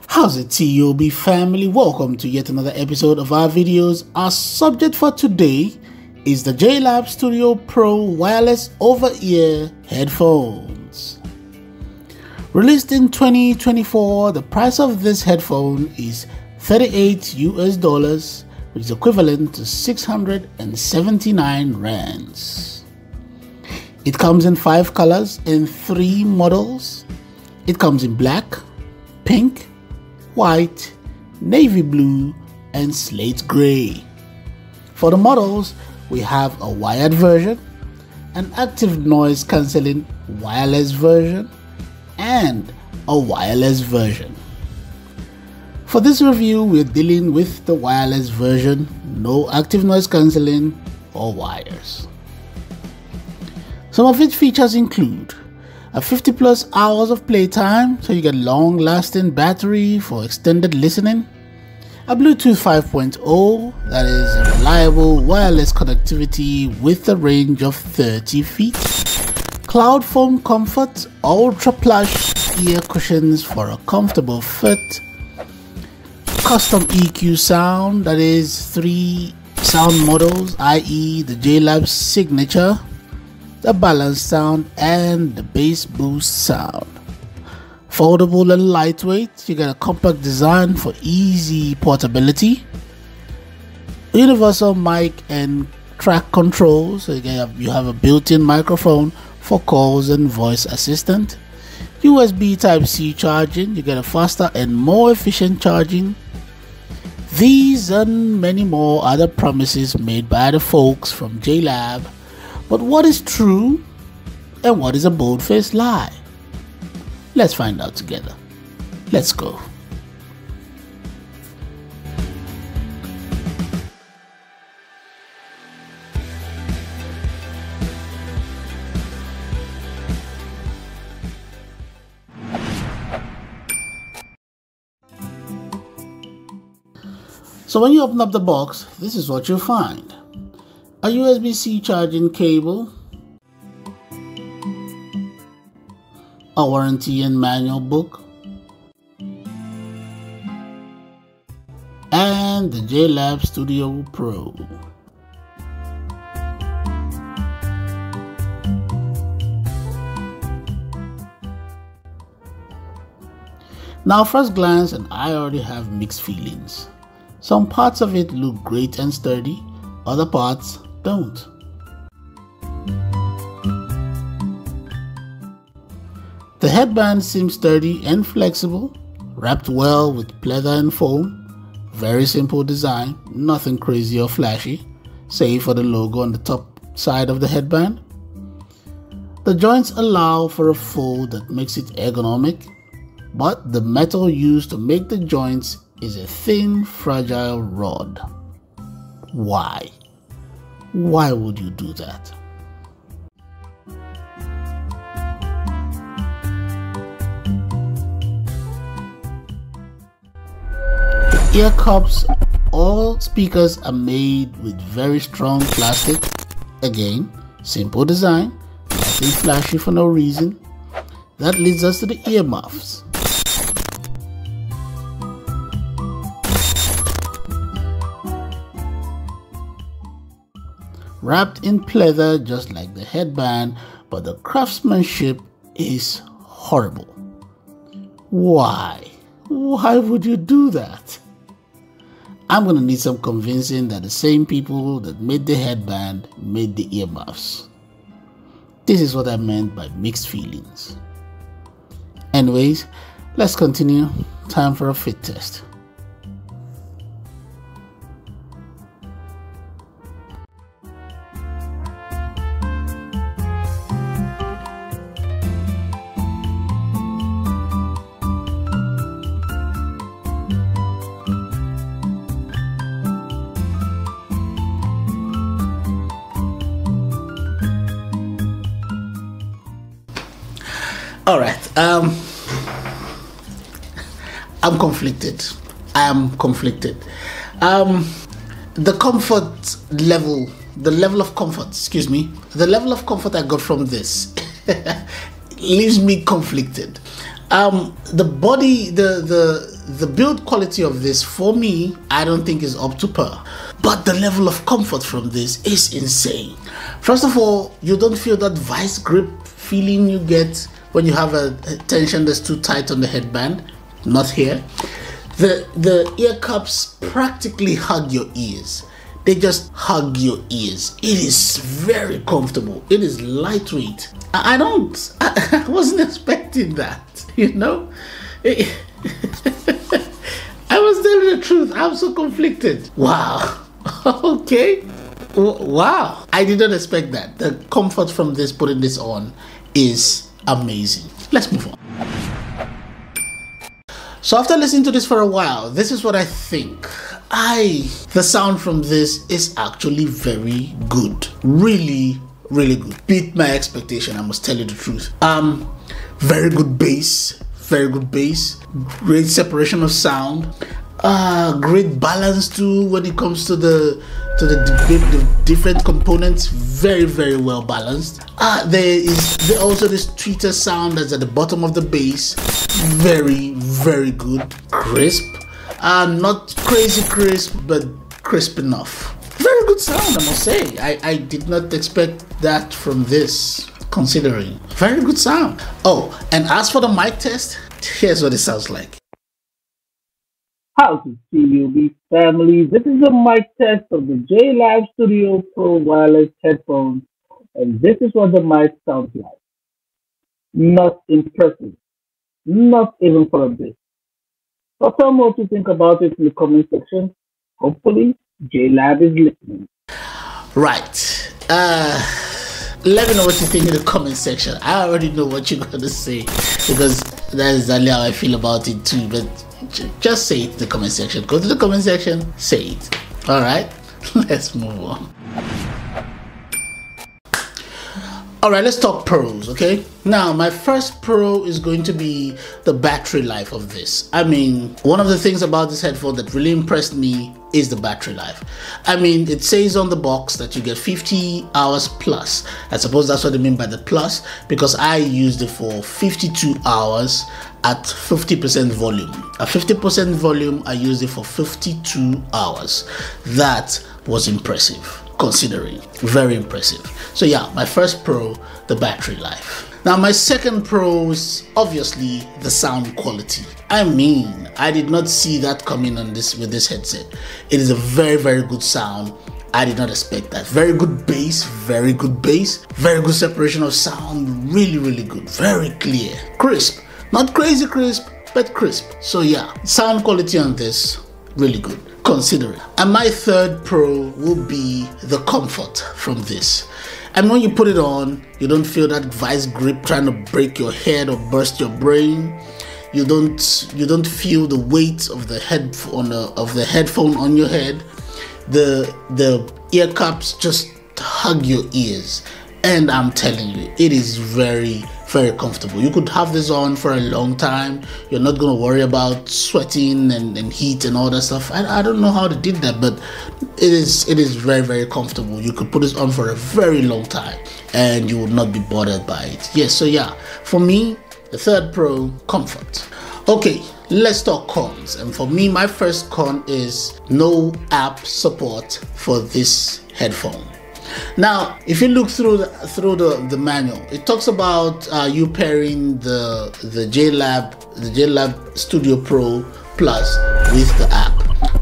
Howzit T.O.B family, welcome to yet another episode of our videos. Our subject for today is the JLab Studio Pro wireless over-ear headphones. Released in 2024, the price of this headphone is $38 which is equivalent to 679 rands. It comes in 5 colors and 3 models. It comes in black, pink, white, navy blue, and slate gray. For the models, we have a wired version, an active noise cancelling wireless version, and a wireless version. For this review, we're dealing with the wireless version, no active noise cancelling or wires. Some of its features include a 50+ hours of playtime, so you get long-lasting battery for extended listening, a Bluetooth 5.0, that is a reliable wireless connectivity with a range of 30 feet, cloud foam comfort, ultra plush ear cushions for a comfortable fit, custom EQ sound, that is 3 sound models, i.e. the JLab signature, the balance sound, and the bass boost sound. Foldable and lightweight, you get a compact design for easy portability, universal mic and track control, so you have a built-in microphone for calls and voice assistant, USB Type-C charging, you get a faster and more efficient charging. These and many more are the promises made by the folks from JLab. But what is true and what is a bold-faced lie? Let's find out together. Let's go. So when you open up the box, this is what you'll find. A USB-C charging cable, a warranty and manual book, and the JLab Studio Pro. Now, first glance, and I already have mixed feelings. Some parts of it look great and sturdy, other parts don't. The headband seems sturdy and flexible, wrapped well with pleather and foam. Very simple design, nothing crazy or flashy, save for the logo on the top side of the headband. The joints allow for a fold that makes it ergonomic, but the metal used to make the joints is a thin, fragile rod. Why? Why would you do that? The ear cups, all speakers are made with very strong plastic. Again, simple design, nothing flashy for no reason. That leads us to the earmuffs. Wrapped in pleather just like the headband, but the craftsmanship is horrible. Why? Why would you do that? I'm gonna need some convincing that the same people that made the headband made the earmuffs. This is what I meant by mixed feelings. Anyways, let's continue. Time for a fit test. All right. I'm conflicted. I am conflicted. The comfort level, the level of comfort I got from this leaves me conflicted. The body, the build quality of this, for me, I don't think is up to par. But the level of comfort from this is insane. First of all, you don't feel that vice grip feeling you get when you have a tension that's too tight on the headband. Not here. The ear cups practically hug your ears. They just hug your ears. It is very comfortable. It is lightweight. I wasn't expecting that, you know? I was telling the truth. I'm so conflicted. Wow. Okay. Wow. I did not expect that. The comfort from this, putting this on, is amazing. Let's move on. So after listening to this for a while, this is what I think. The sound from this is actually very good. Really, really good. Beat my expectation, I must tell you the truth. Very good bass. Very good bass. Great separation of sound. Great balance too when it comes to the different components. Very, very well balanced. There is also this tweeter sound that's at the bottom of the bass. Very, very good. Crisp. Not crazy crisp, but crisp enough. Very good sound, I must say. I did not expect that from this, considering. Very good sound. Oh, and as for the mic test, here's what it sounds like. Howzit T.O.B family, this is a mic test of the JLab Studio Pro wireless headphones, and this is what the mic sounds like. Not impressive, not even for a bit. So tell me what you think about it in the comment section. Hopefully, JLab is listening. Right. Let me know what you think in the comment section. I already know what you're going to say, because that is exactly how I feel about it too, but just say it in the comment section. Go to the comment section, say it. All right, let's move on. All right, let's talk pros, okay? Now, my first pro is going to be the battery life of this. I mean, one of the things about this headphone that really impressed me is the battery life. I mean, it says on the box that you get 50 hours plus. I suppose that's what they mean by the plus, because I used it for 52 hours at 50% volume. At 50% volume, I used it for 52 hours. That was impressive, considering. Very impressive. So yeah, my first pro, the battery life. Now my second pro is obviously the sound quality. I mean, I did not see that coming on this with this headset. It is a very, very good sound. I did not expect that. Very good bass, very good bass, very good separation of sound, really, really good, very clear, crisp, not crazy crisp, but crisp. So yeah, sound quality on this, really good, considering. And my third pro will be the comfort from this. And when you put it on, you don't feel that vice grip trying to break your head or burst your brain. You don't feel the weight of the headphone on your head. The ear cups just hug your ears, and I'm telling you, it is very, very comfortable. You could have this on for a long time. You're not going to worry about sweating and heat and all that stuff. I don't know how they did that, but it is very, very comfortable. You could put this on for a very long time and you would not be bothered by it. Yes, so yeah, for me, the third pro, comfort. Okay, let's talk cons. And for me, my first con is no app support for this headphone. Now, if you look through the manual, it talks about you pairing the JLab Studio Pro Plus with the app.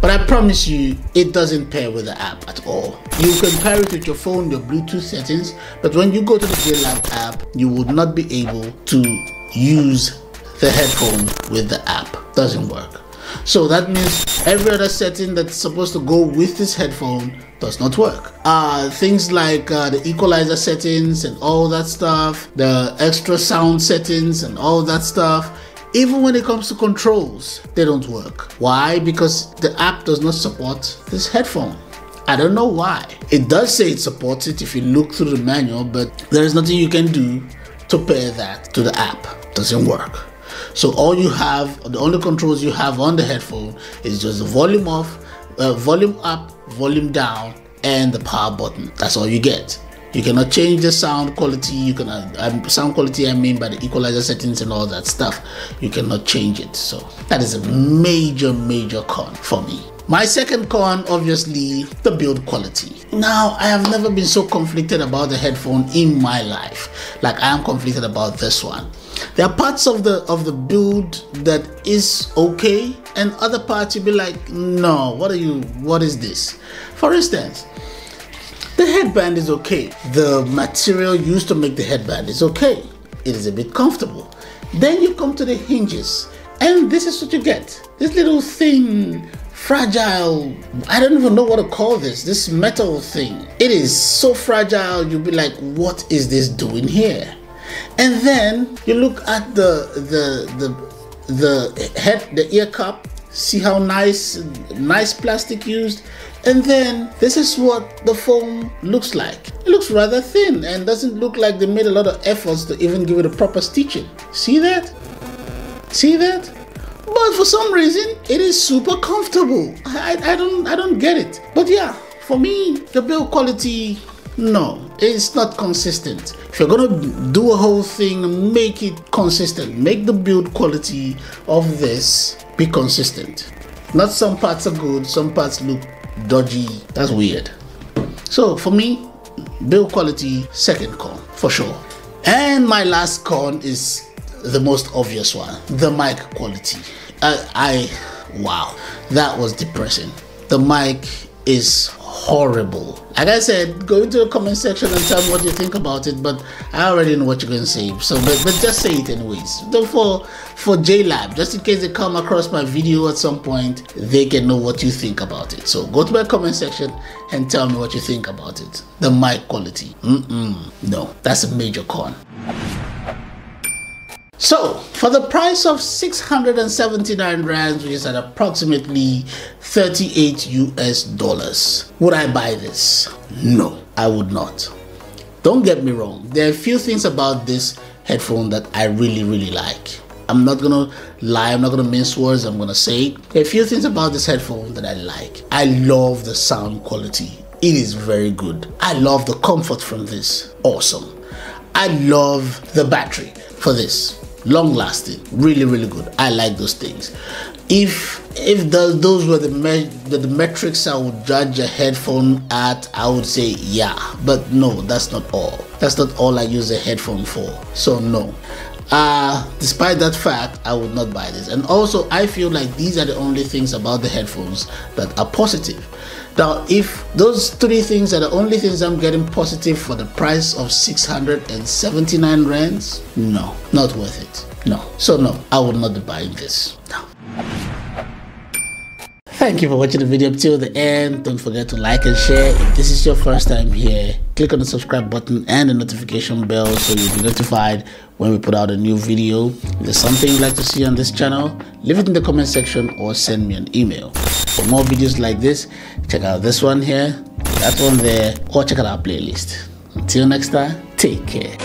But I promise you, it doesn't pair with the app at all. You can pair it with your phone, your Bluetooth settings, but when you go to the JLab app, you would not be able to use the headphone with the app. Doesn't work. So that means every other setting that's supposed to go with this headphone does not work. Things like the equalizer settings and all that stuff, the extra sound settings and all that stuff, even when it comes to controls, they don't work. Why? Because the app does not support this headphone. I don't know why. It does say it supports it if you look through the manual, but there is nothing you can do to pair that to the app. Doesn't work. So all you have, the only controls you have on the headphone is just the volume off, volume up, volume down, and the power button. That's all you get. You cannot change the sound quality. You can sound quality, I mean by the equalizer settings and all that stuff. You cannot change it. So that is a major con for me. My second con, obviously, the build quality. Now, I have never been so conflicted about the headphone in my life like I am conflicted about this one. There are parts of the build that is okay, and other parts you'll be like, no, what is this? For instance, the headband is okay. The material used to make the headband is okay. It is a bit comfortable. Then you come to the hinges, and this is what you get. This little thin, fragile, I don't even know what to call this metal thing. It is so fragile, you'll be like, what is this doing here? And then you look at the ear cup, see how nice plastic used, and then this is what the foam looks like. It looks rather thin and doesn't look like they made a lot of efforts to even give it a proper stitching. See that? See that? But for some reason, it is super comfortable. I don't get it. But yeah, for me, the build quality, no, it's not consistent. If you're gonna do a whole thing, make it consistent. Make the build quality of this be consistent. Not some parts are good, some parts look dodgy. That's weird. So for me, build quality, second con, for sure. And my last con is the most obvious one, the mic quality. Wow, that was depressing. The mic is horrible. Like I said, go into the comment section and tell me what you think about it, but I already know what you're going to say, so but just say it anyways. Though for JLab, just in case they come across my video at some point, they can know what you think about it. So go to my comment section and tell me what you think about it. The mic quality, no, that's a major con. So, for the price of 679 rands, which is at approximately 38 US dollars, would I buy this? No, I would not. Don't get me wrong, there are a few things about this headphone that I really like. I'm not gonna lie, I'm not gonna mince words, I'm gonna say it. There are a few things about this headphone that I like. I love the sound quality. It is very good. I love the comfort from this. Awesome. I love the battery for this. Long lasting, really good. I like those things. If those were the metrics I would judge a headphone at, I would say yeah, but no, that's not all. That's not all I use a headphone for. So no. Despite that fact, I would not buy this. And also, I feel like these are the only things about the headphones that are positive. Now, if those three things are the only things I'm getting positive for the price of 679 rands, no, not worth it. No. So no, I would not be buying this. No. Thank you for watching the video up till the end. Don't forget to like and share. If this is your first time here, click on the subscribe button and the notification bell so you'll be notified when we put out a new video. If there's something you'd like to see on this channel, leave it in the comment section or send me an email. For more videos like this, check out this one here, that one there, or check out our playlist. Until next time, take care.